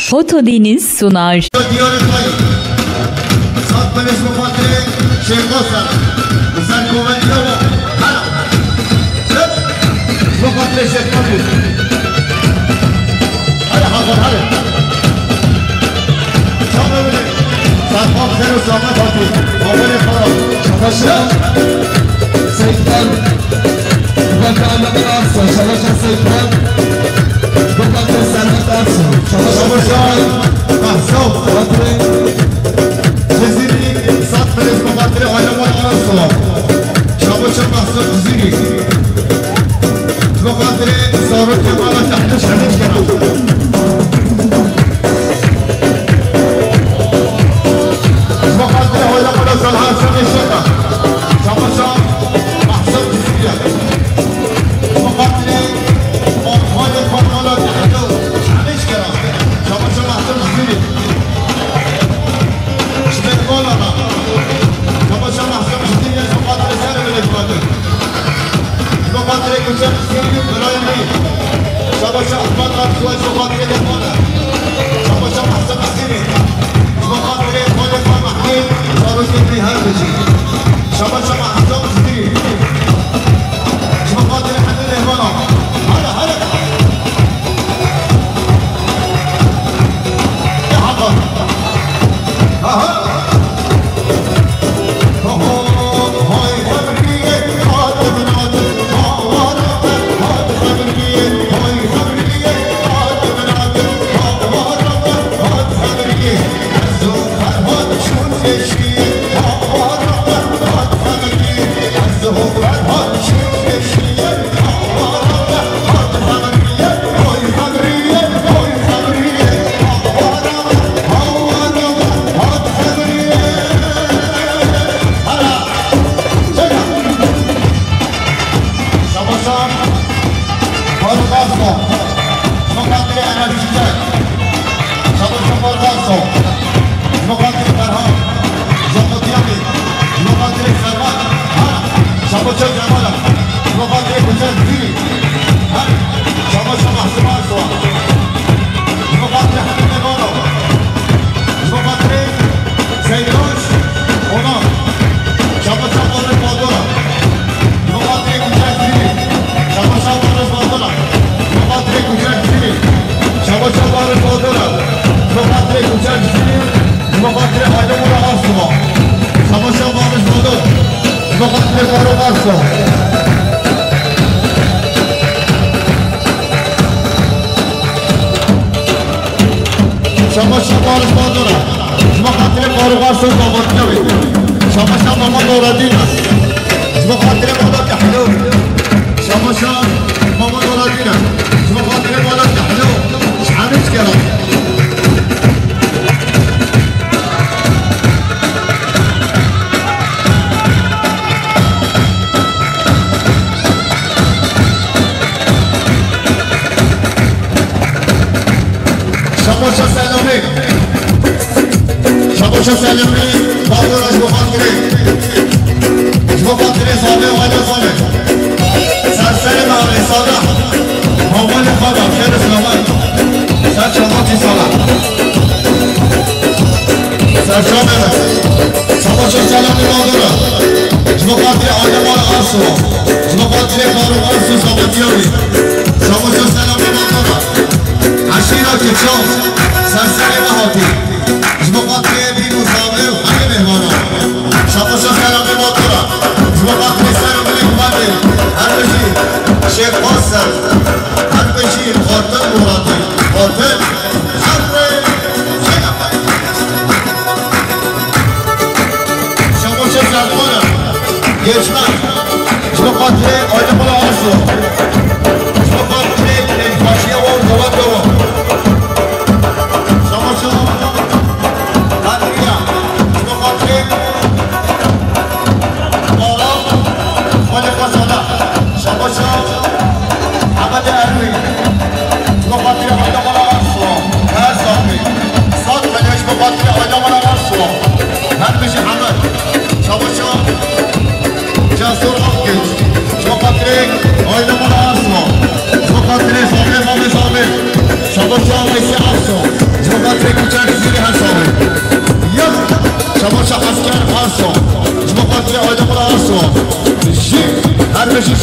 Fotodeniz sunar.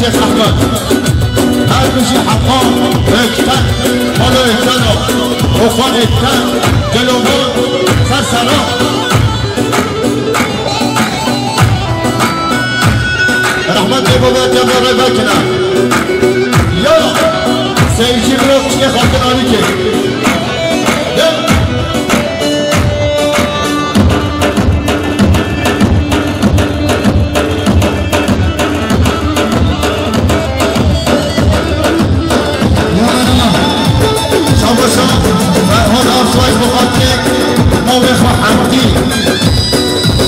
شیخ احمد هر بشی حقا اکتن حالا اکتن خوفان اکتن جلومان سر سلام رحمت بابا جباره بکنن یا سیجی بروک چیه خاطر آلی که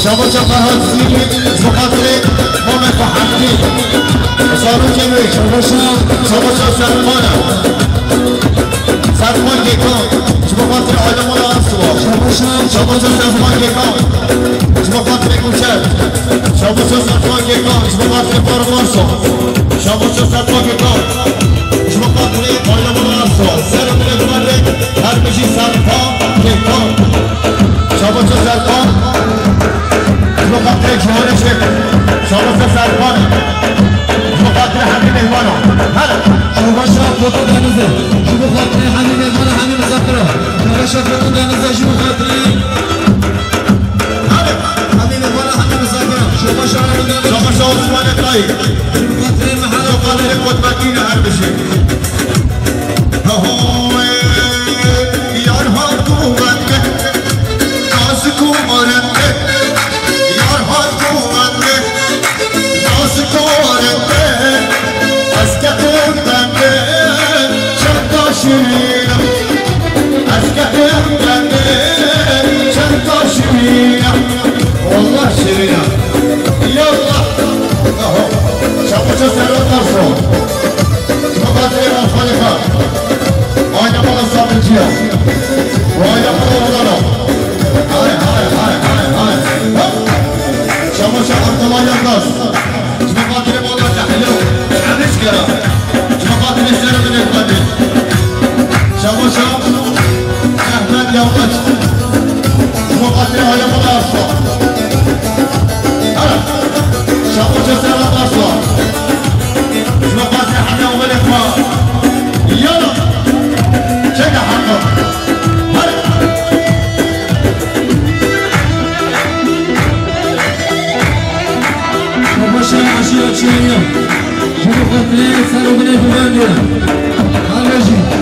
شما چه فرهاد سیری بخاطر مامت و حمدی سارو جلوی شما چه سرمانه سرمان یکان چه بخاطر عالم و لانسوا شما چه سرمان یکان چه بخاطر کوچر شما چه سرمان یکان چه بخاطر بارمانسو شما چه سرمان یکان چه بخاطر عالم و لانسوا سر من مرد هر بشی سرمان یکان شما چه سرمان مقاطع جوان شیخ شما سرپان مقاطع همین مهمانا هلا شما شاف فوتو دنزه شما خاطر همین مهمانا همین مذاکره شما شاف فوتو دنزه شما خاطر هلا همین مهمانا همین مذاکره شما شاف فوتو دنزه شما شاف عثمان طایی شما خاطر محل قادر قطبتین هر بشه یار ها قوت ناز کومارن شيرينة أسكتم جنة شرطة شيرينة والله شيرينة يلا أهو شافوا سلوات نصر مقاتل الخليفة وأنا مال الصابرجية وأنا مال الغلا هاي شافوا عبد الله يقص مقاتل مال التحليل عمش كلام مقاتل السنة من القديم شابو احمد يومش مقاتل على ملاصة هلا شابو سلام اصلا مقاتل حنا وملك يلا شجع حقه هلا شابو عشيرة شيرية شابو قتلين سلام بني بمانيا هلا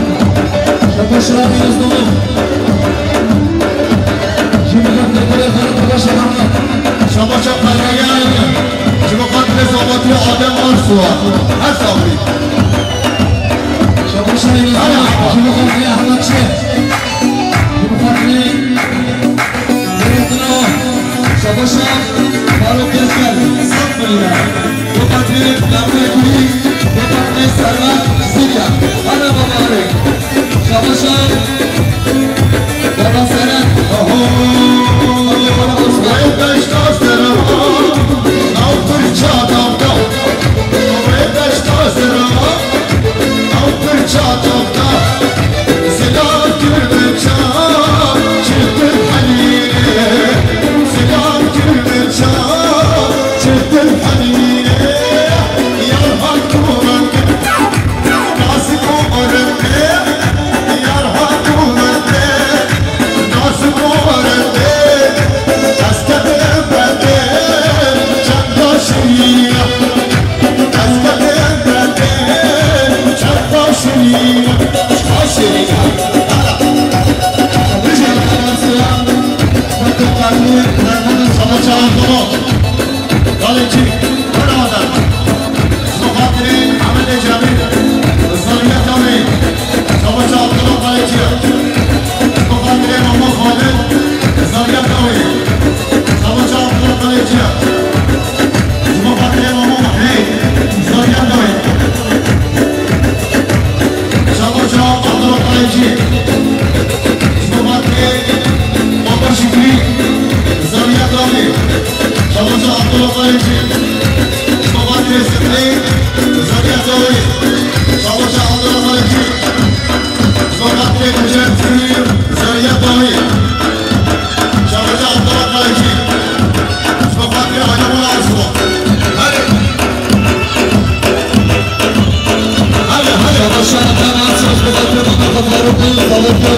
شرابي يصدمه شبه قتل كل خلط باشا محمد شبه شبه ريال شبه قتل صوبتي آدم أرسوا أصابي شبه شاي يصدمه شبه قتل أحمد شيخ شبه قتل بريطنو شبه شاف فاروق يسكر صف الله وقتل لمكي وقتل سرات سوريا أنا ببارك شاباشان بابا سرت ويبدأش تأثر أو ترجع تبدأ ويبدأش تأثر أو ترجع تبدأ سلام كل شام شد الحنين سلام كل شام شد الحنين يرحمكم ناسكم ورمي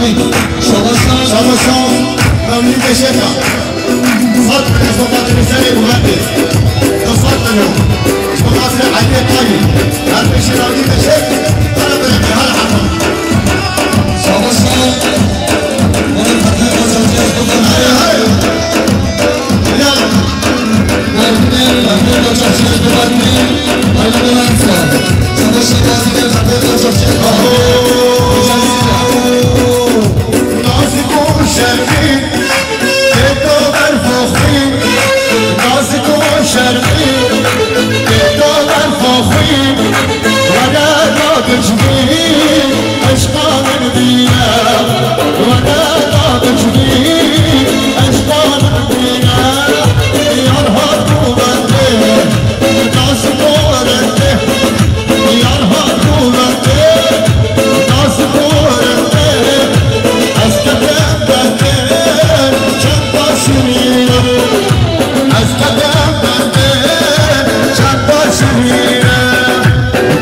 Mevlid Şabaşan Mevlid Şefa Fat Fatih Seni Muhammed تصدق وقاتل عليه طيب هل مش راضي بشيء انا بدي هالحكم Şabaşan Onun hakkı kazanacağız هاي يلا Mevlid'in hakkı kazanacağız Mevlid'in Hayırlı olsun Şabaşan Gazi'nin hakkı kazanacağız نازك وشرقي تدور فخري نازك وشرقي تدور فخري ولا تجني أشقان الدنيا ولا تجني أشقان الدنيا يرهب وبده نازك ورده يرهب وبده نازك ورده أسكتم بده كم باشمينا أسكتم بده كم باشمينا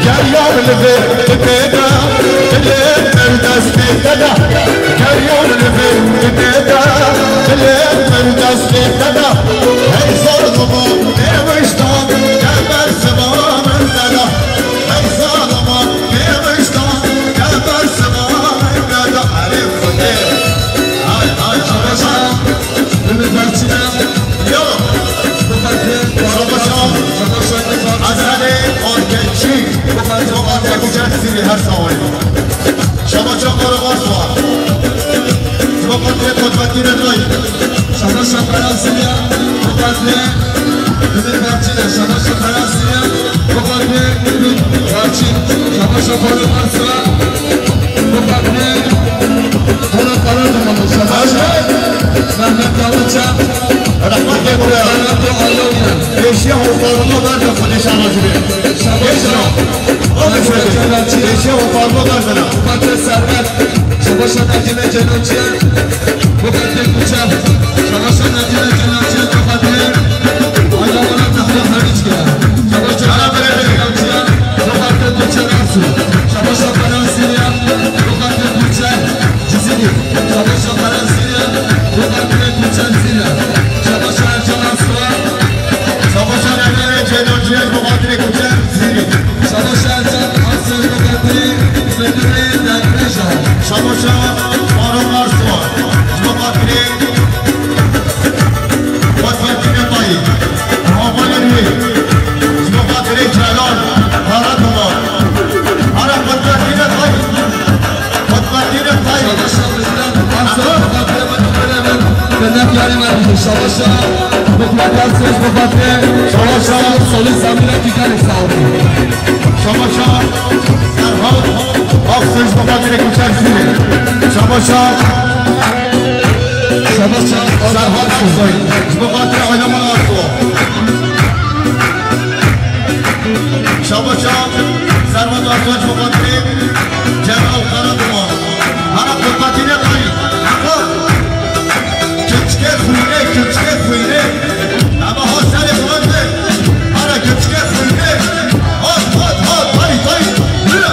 كريم لفت تبدا تلين مردس تبدا كريم لفت تبدا تلين مردس تبدا هي ظلمة بمشتاق كبر سبام البدا هي ظلمة بمشتاق كبر سبام البدا عرف خدير هاي Şabaşan Ümit Berçin'e يلا Şabaşan عزالي أوركيتشي وقاتل مجسري هالصوي شباشا قرغصوا وقاتل قدوتين الرأي Şabaşan Fransız'a Mukadde Ümit Berçin'e Şabaşan Fransız'a Mukadde Ümit Berçin Şabaşan Fransız'a Mukadde Onun Karadumanı Şabaşan Mehmet Yalıca رحمة الله Mehmet Yalıca Eşya okullarına ver de kodeş anacıbı Eşya Onu söyle Eşya okullarına ver bana Mukadde Servet Şabaşan Necime Cenociye Mukadde Kuçak Şabaşan Necime Cenociye Mukadde Ayağına Tahrir Hariçke Şabaşan Necime Cenociye Mukadde Kuçak Arsu Şabaşan Fransız'a Mukadde Kuçak Cizili Şabaşan Fransız'a Mukadde Kuçak Zila Şabaşan Ercan Arsu'a Savaşan evlere cenociye mukadire kucak zili Şabaşan Ercan Arsu Mukadde Müdürü Derbeşa Savaşan Faruklar Suvar Mukadire Vatvatine Bayi Muhammadin Mukadire Celal Karaduman Ara Vatvatine Bayi Vatvatine Bayi Şabaşan bizden Arsu Mukadde Müdürü Benek Yarim Erdi Şabaşan Mukadde Söz Mukadde Şabaşan Solü Samire Kikali Sağlı Savaşan Serhat Aksız Mukadire kucak zili Savaşan Şabaşan Serhat Aksız Mukadire Aylaman Arsu Savaşan Serhat Aksız Mukadire Celal Karaduman Ana Mukadire Bayi Küçke kuyne Ama hasene kuvvetli Ara küçke kuyne Hat hay Yürü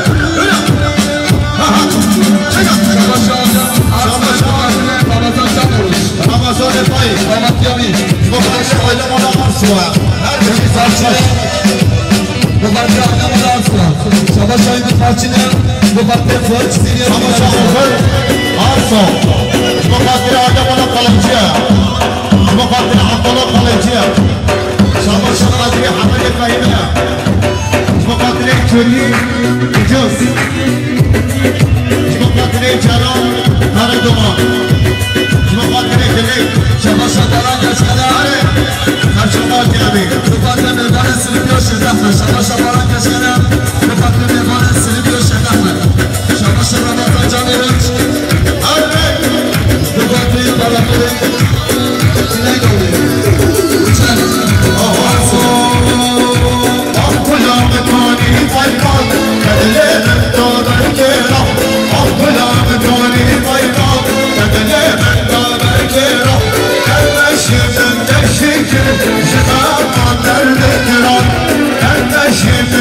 Şabaşan Arsu Mukadde Ramazan Çavuş Ramazan Bayi Mamatya Bey Mukadire Aylaman Arsu Her bir şey Parçine Mukadde Anamın Arsu Şabaşan Ümit Parçine Mukadde Fuat Çiziliye Savaşan Ufur Arsu Mukadire Aylaman Kalıcıya Mukadire Abdullah Kalıcıya Savaşan Adriye Hamile Kayıbıya Mukadire Köri Ucuz Mukadire Celal Karaduman Mukadire Kelek Şabaşan Baran Geçkene Karşılar Kirabi Mukadde Mevlana Silivyo Şedahme Şabaşan Baran Geçkene Mukadde Mevlana Silivyo Şedahme Şabaşan Ramazan Caneriç Mukadde Barakları Sineydoğlu Uçak Arsu Şirin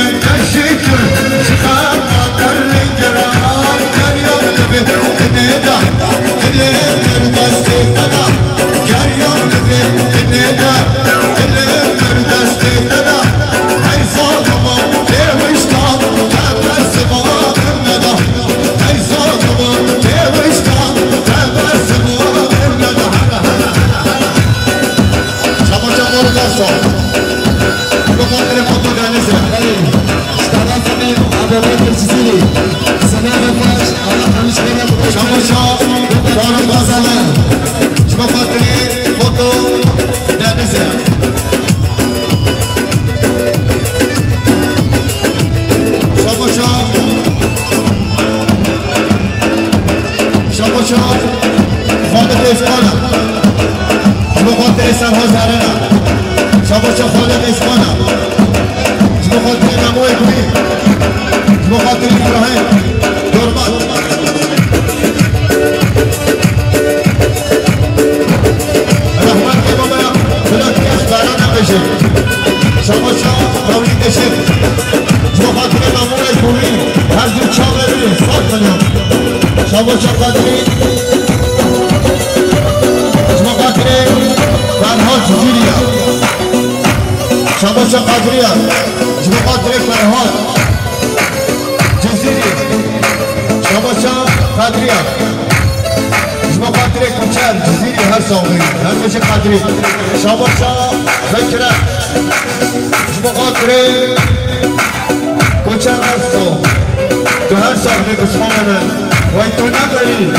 شاباشا قادرية جبو قادري فرهاد جزيري شاباشا قادرية جبو قادري كوچر جزيري هر ساوغي هر مشي قادري شاباشا ذكرة جبو قادري كوچر هر ساوغ تو هر ساوغي بسخانه ويتو نبري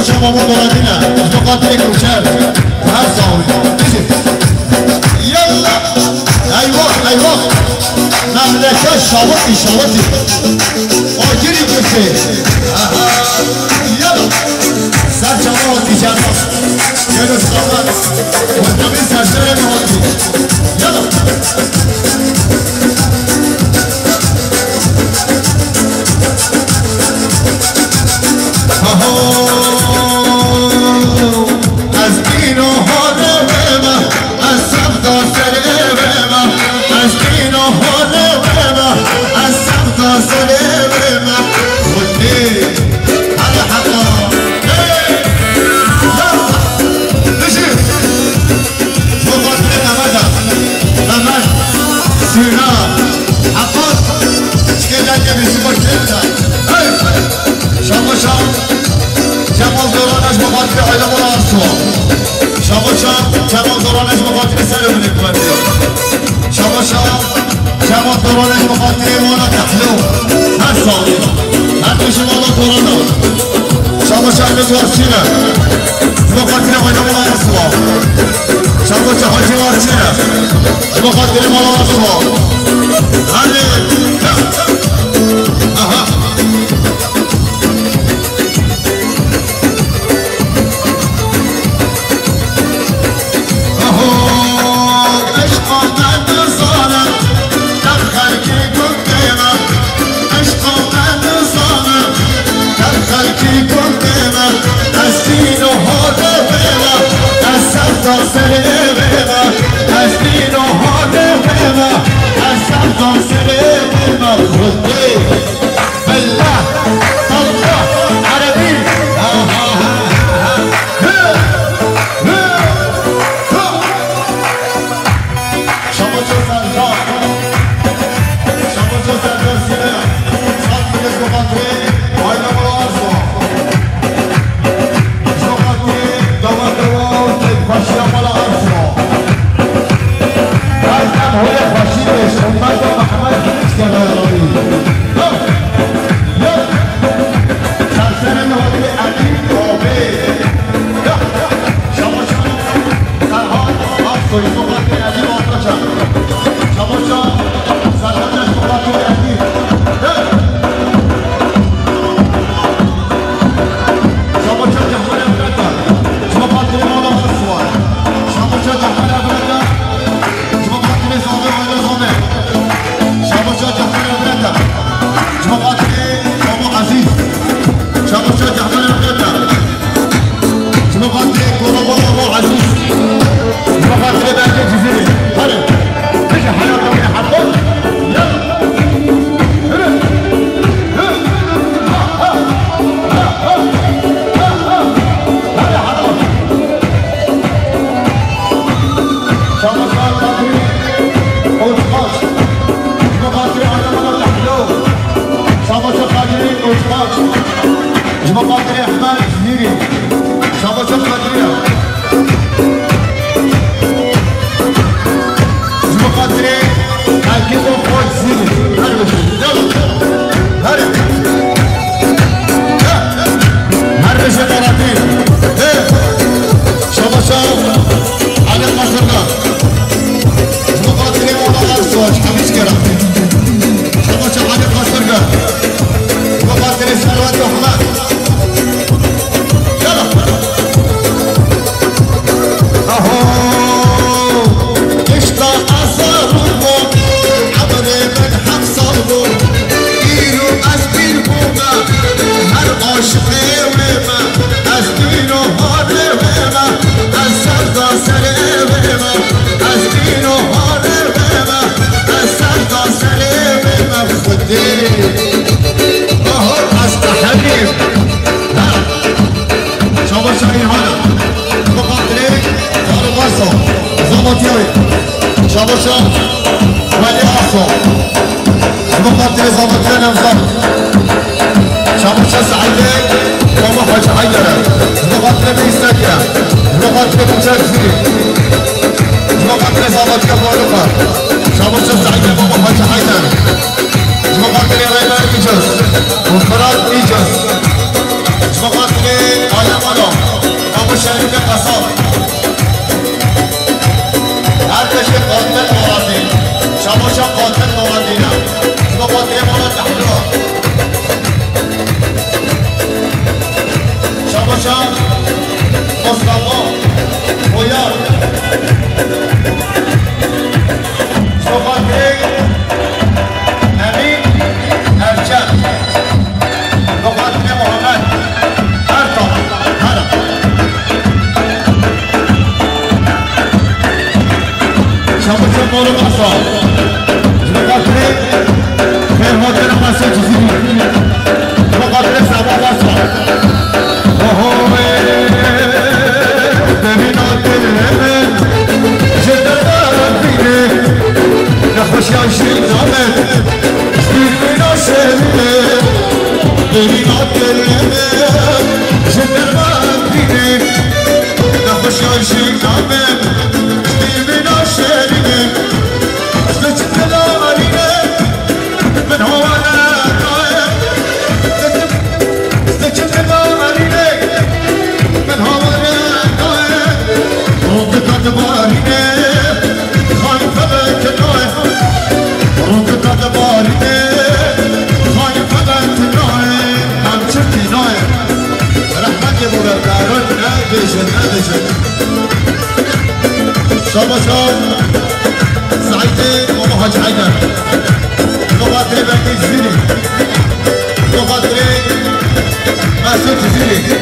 شما مولادینا، تو قاتل کوچر، هر سالی. شاباتی آگیری بسه یالا سر جماعتی جماعت یادو سلامت مردمی سرسر نهاتی یالا از این و حاله بما از سبتا سره بما از این و حاله بما از سبتا سره بما خودی حالا حقا بشیر مقاطر نمد سینا حقا چکه لنگه بیسی باشتیتا شما جمال دورانش مقاطر آیده بلا ارسوا شما جمال دورانش مقاطر سر بینه کنید شما جمال دورانش مقاطر مالا تحلو هر سالی هر دوش مالا دورانه شما بزرگ چینه مقاطر آیده بلا ارسوا شما حاجی وار چینه مقاطر مالا ارسوا هلی قاتل قاتل قاتل قاتل مورو باسا بخاطر خیر خاطر باسا چیزی بخاطر سبا باسا ببینا دلمه جدر بینه نخوشی نامه ببینا شهره ببینا دلمه جدر بینه نخوشی نامه ببینا شهره زجت دارینه من هوانا زجت دارینه من هوانا روضت دارینه خاين فبك نوي روضت دارینه خاين فبك نوي هم چتی نوي رحمت بوده دارون ندیشن شابا شاب سعيد ماما حاج حيدر بخاطر بني زيري بخاطر مسعود زيري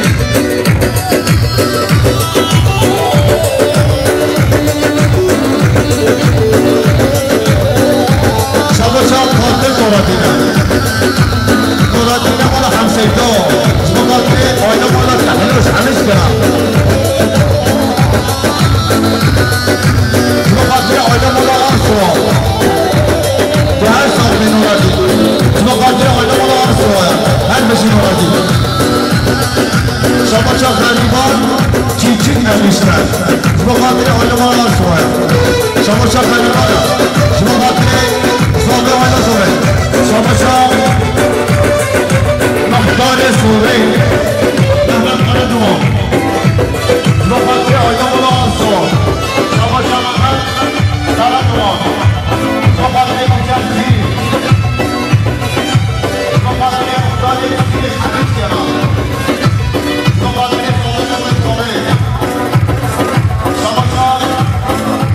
شابا شاب خاطر مرادينا مالا همسيدا بخاطر آينا مالا تحلوش همش برم بخاطر آينا مالا أرسوا هر سال من مرادي بخاطر آينا مالا أرسوا هر بشي مرادي شابا شاب غريبان چيچين نميشتر بخاطر آينا مالا أرسوا شابا شاب غريبان بخاطر صادق آينا سوره شابا شاب مختار سوره نهر قردوا بخاطر آينا مالا أرسوا شابا شاب قردوا بخاطر مجازي بخاطر مختار كثير حبيب كرام بخاطر صادق من سوره شابا شاب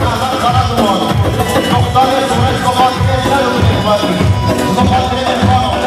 نهر قردوا مختار سوره بخاطر خير الإخوان بخاطر الإخوان